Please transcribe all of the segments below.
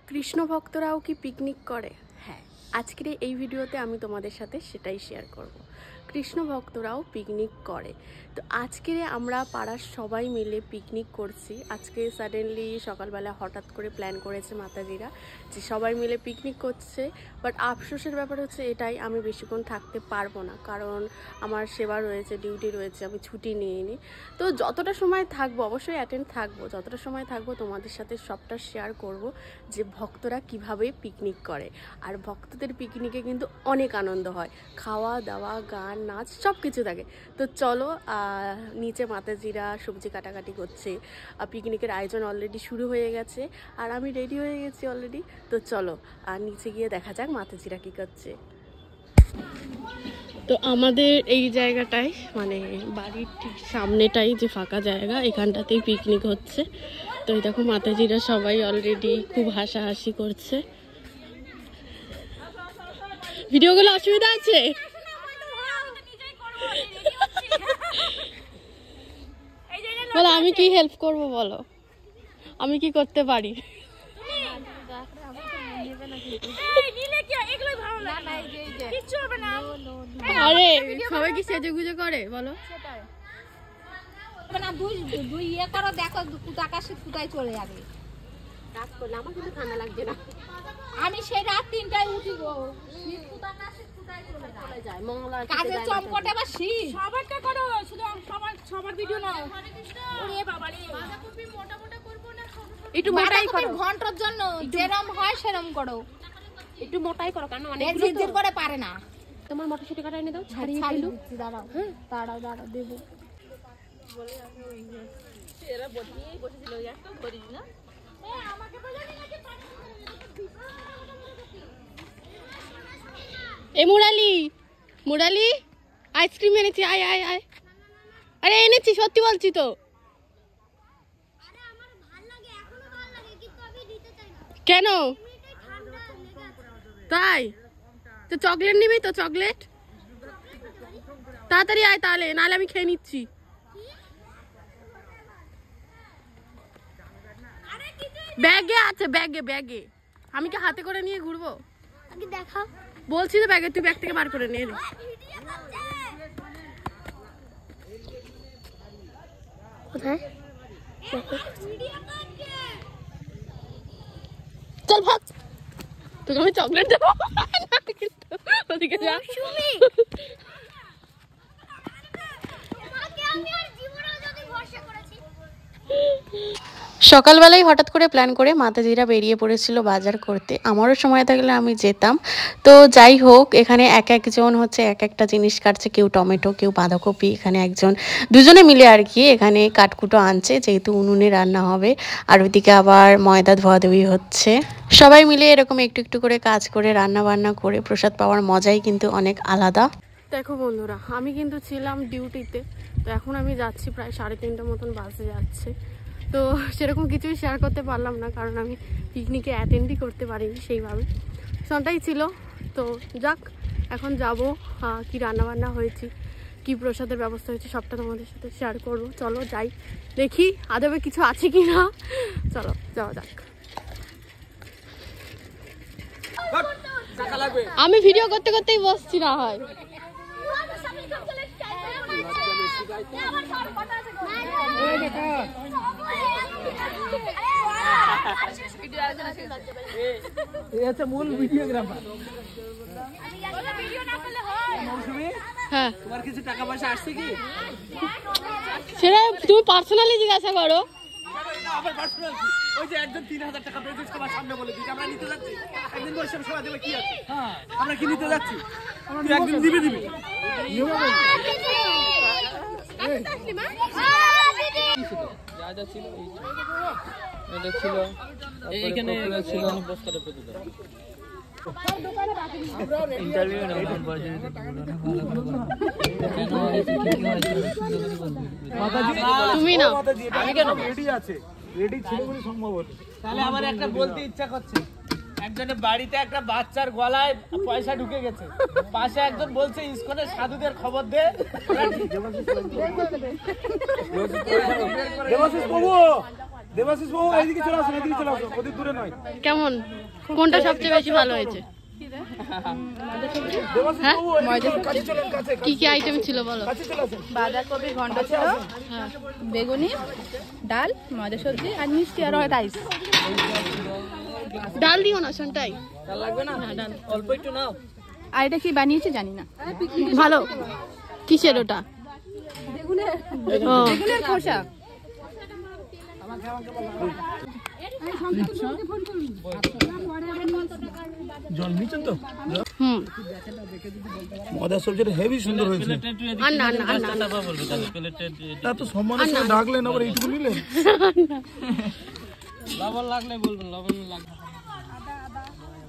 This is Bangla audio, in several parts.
কৃষ্ণ ভক্তরাও কি পিকনিক করে? হ্যাঁ, আজকের এই ভিডিওতে আমি তোমাদের সাথে সেটাই শেয়ার করব। কৃষ্ণ ভক্তরাও পিকনিক করে। তো আজকে আমরা পাড়ার সবাই মিলে পিকনিক করছি। আজকে সাডেনলি সকালবেলা হঠাৎ করে প্ল্যান করেছে মাতাজিরা যে সবাই মিলে পিকনিক করছে। বাট আফসোসের ব্যাপার হচ্ছে এটাই, আমি বেশিক্ষণ থাকতে পারবো না, কারণ আমার সেবা রয়েছে, ডিউটি রয়েছে, আমি ছুটি নিয়ে নিই। তো যতটা সময় থাকবো অবশ্যই অ্যাটেন্ড থাকবো, যতটা সময় থাকবো তোমাদের সাথে সবটা শেয়ার করব যে ভক্তরা কিভাবে পিকনিক করে। আর ভক্তদের পিকনিকে কিন্তু অনেক আনন্দ হয়, খাওয়া দাওয়া, গান, নাচ সব কিছু থাকে। তো চলো, নিচে মাতাজিরা সবজি কাটাকাটি করছে, পিকনিকের আয়োজন অলরেডি শুরু হয়ে গেছে আর আমি রেডি হয়ে গেছি অলরেডি। তো চলো আর নিচে গিয়ে দেখা যাক মাতাজিরা কী করছে। তো আমাদের এই জায়গাটায়, মানে বাড়ির ঠিক সামনেটাই যে ফাঁকা জায়গা, এখানটাতেই পিকনিক হচ্ছে। তো এই দেখো মাতাজিরা সবাই অলরেডি খুব হাসাহাসি করছে। ভিডিওগুলো অসুবিধা আছে? বলো আমি কি হেল্প করব, বলো আমি কি করতে পারি? আরে সবাই কি সেজে গুজে করে বলো? দুই ইয়ে করো, দেখো আকাশে কোথায় চলে যাবে। কাজ করলে আমার কিন্তু ঠান্ডা লাগছে না। আমি সেই রাত 3টায় উঠি গো, কাজের চমকটে আবার শীত। সবারটা করো, শুধু সবার ভিডিও নাও। ওরে বাবা রে, বাঁধাকপি মোটা মোটা করব না একটু মোটাই করো, ঘন্টার জন্য যেরকম হয় সেরকম করো, একটু মোটাই করো, কারণ অনেক জিদ করে পারে না। তোমার মটরশুঁটি কাটা এনে দাও, ছাড়িয়ে ফেলু। দাঁড়াও, হ্যাঁ দাঁড়াও দেবো বলে আমি ওই এরা বসেই বসেছিল, একটা ধরিস না। আমাকে তো জানি নাকি এ মুরালি আইসক্রিম এনেছি, আয় আয় আয়। আরে এনেছি, সত্যি বলছি তো। কেন তাই? তো চকলেট নিবি তো? চকলেট তাড়াতাড়ি আয় তাহলে, নাহলে আমি খেয়ে নিচ্ছি। ব্যাগে আছে, ব্যাগে। আমি কি হাতে করে নিয়ে ঘুরবো? দেখাও বলছি তো, ব্যাগে, তুই ব্যাগ থেকে বার করে নিয়ে নে। কোথায়? চল ভাগ, তোকে আমি চকলেট দেবো। ওদিকে যা। সকালবেলায় হঠাৎ করে প্ল্যান করে মাতাজিরা বেরিয়ে পড়েছিল বাজার করতে। আমারও সময় থাকলে আমি যেতাম। তো যাই হোক, এখানে একজন হচ্ছে এক একটা জিনিস কাটছে, কেউ টমেটো, কেউ বাঁধাকপি। এখানে দুজনে মিলে আর কি এখানে কাঠকুটো আনছে, যেহেতু উনুনে রান্না হবে। আর ওইদিকে আবার ময়দা ধোয়াধুয়ি হচ্ছে। সবাই মিলে এরকম একটু একটু করে কাজ করে রান্না বান্না করে প্রসাদ পাওয়ার মজাই কিন্তু অনেক আলাদা। দেখো বন্ধুরা, আমি কিন্তু ছিলাম ডিউটিতে। তো এখন আমি যাচ্ছি, প্রায় 3:30 মতন বাজে যাচ্ছে। তো সেরকম কিছুই শেয়ার করতে পারলাম না, কারণ আমি পিকনিকে অ্যাটেন্ডই করতে পারিনি সেইভাবে। সবটাই ছিল। তো যাক, এখন যাব, কি রান্নাবান্না হয়েছে, কি প্রসাদের ব্যবস্থা হয়েছে, সবটা তোমাদের সাথে শেয়ার করবো। চলো যাই, দেখি আদবে কিছু আছে কি না। চলো যাওয়া যাক। আমি ভিডিও করতে করতেই বসছি, না হয় মূল ভিডিওগ্রাফার। হ্যাঁ, তোমার কিছু টাকা পয়সা আসছে কি সেটা তুমি পার্সোনালি জিজ্ঞাসা করো। ওই যে একজন 3000 টাকা পেয়েছে, সবার সামনে বলে দিই আমরা নিতে যাচ্ছি। একদিন বসে সবাই দেবে কি আছে, আমরা কি নিতে যাচ্ছি, একদিন দিবি যা যা ছিল এটা ছিল, এখানে ছিল বস্তাটা পেতে দাও। তুমি না, আমি কেন রেডি আছে, রেডি ছিল বলে সম্ভব হলো। তাহলে আমার একটা বলতে ইচ্ছা করছে, একজনের বাড়িতে একটা বাচ্চার গলায় পয়সা ঢুকে গেছে, পাশে একজন বলছে ইসকনের সাধুদের খবর দে। দেবাশিস প্রভু দেবাশিস বাবু এইদিকে চলে আসুন, এদিকে চলে আসুন, অধিক দূরে নয়। কেমন, কোনটা সবচেয়ে বেশি ভালো হয়েছে? দেবাশিস বাবু কাছে চলেন, কাছে কি কি আইটেম ছিল বলো? কাছে চলে আসুন। বাঁধাকপি ঘন্ট ছিল, বেগুনি, ডাল, ময়দা সবজি আর মিষ্টি আর রাইস। ডাল দিও না শোনটাই। ডাল লাগবে না? অল্প একটু নাও। আর এটা কি বানিয়েছে জানি না। ভালো। কিসের ওটা? ও, বেগুনের খোসা। জল নিচ্ছেন তো? হুম। মজার সবজিটা হেভি সুন্দর হয়েছে। আর না না না না, এত সম্মানের সাথে ডাকলেন, আবার এইটুকু নিলেন। লবণ লাগলে বলবেন, লবণ লাগবে।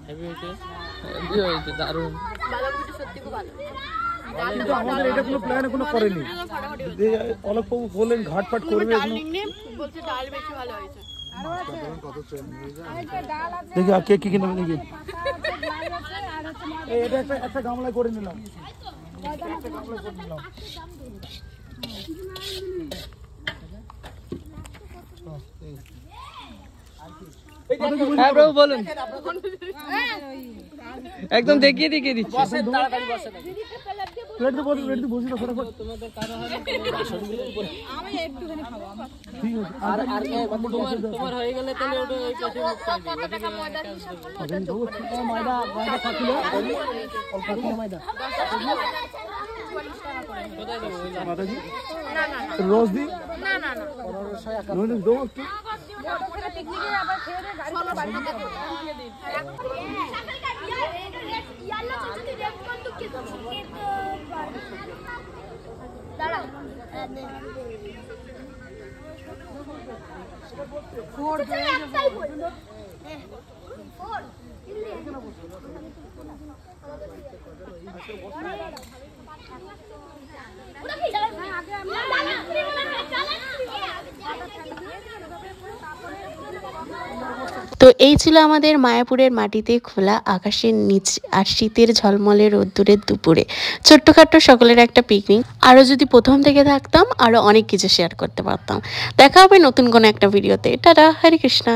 হেভি হয়েছে, হেভি হয়েছে, দারুণ। কিন্তু আমাদের এটা কোনো প্ল্যান এখনো করেনি। অলোক বাবু বললেন ঘাটপাট করবে, বলছে ডাল বেশি ভালো হয়েছে। দেখি আর কে কি কিনে দেখি। এটা একটা গামলায় করে নিলাম। হ্যাঁ প্রভু বলুন, একদম দেখিয়ে দেখিয়ে দিচ্ছি। তাড়াতাড়ি বসে প্লেট দিয়ে বসে না ফটাফট। তোমাদের কারো হবে আমি একটুখানি খাবো। ঠিক আছে। আর তোমার হয়ে গেলে তাহলে ওটা ওই পাশে মুখ করবে। ময়দা খাচ্ছিল অল্প করে ময়দা। কোথায় দেবো? ওই মাতাজি রোজ দি না না না। নইলে দাও একটু। পিকনিকে আবার খেয়ে দিয়ে গাড়ি করে বাড়ি যেতে হবে। দাঁড়াও। তো এই ছিল আমাদের মায়াপুরের মাটিতে খোলা আকাশের নিচ আর শীতের ঝলমলে রোদ্দুরের দুপুরে ছোট্টখাট্ট সকলের একটা পিকনিক। আরও যদি প্রথম থেকে থাকতাম আরও অনেক কিছু শেয়ার করতে পারতাম। দেখা হবে নতুন কোনো একটা ভিডিওতে। টাটা, হরে কৃষ্ণা।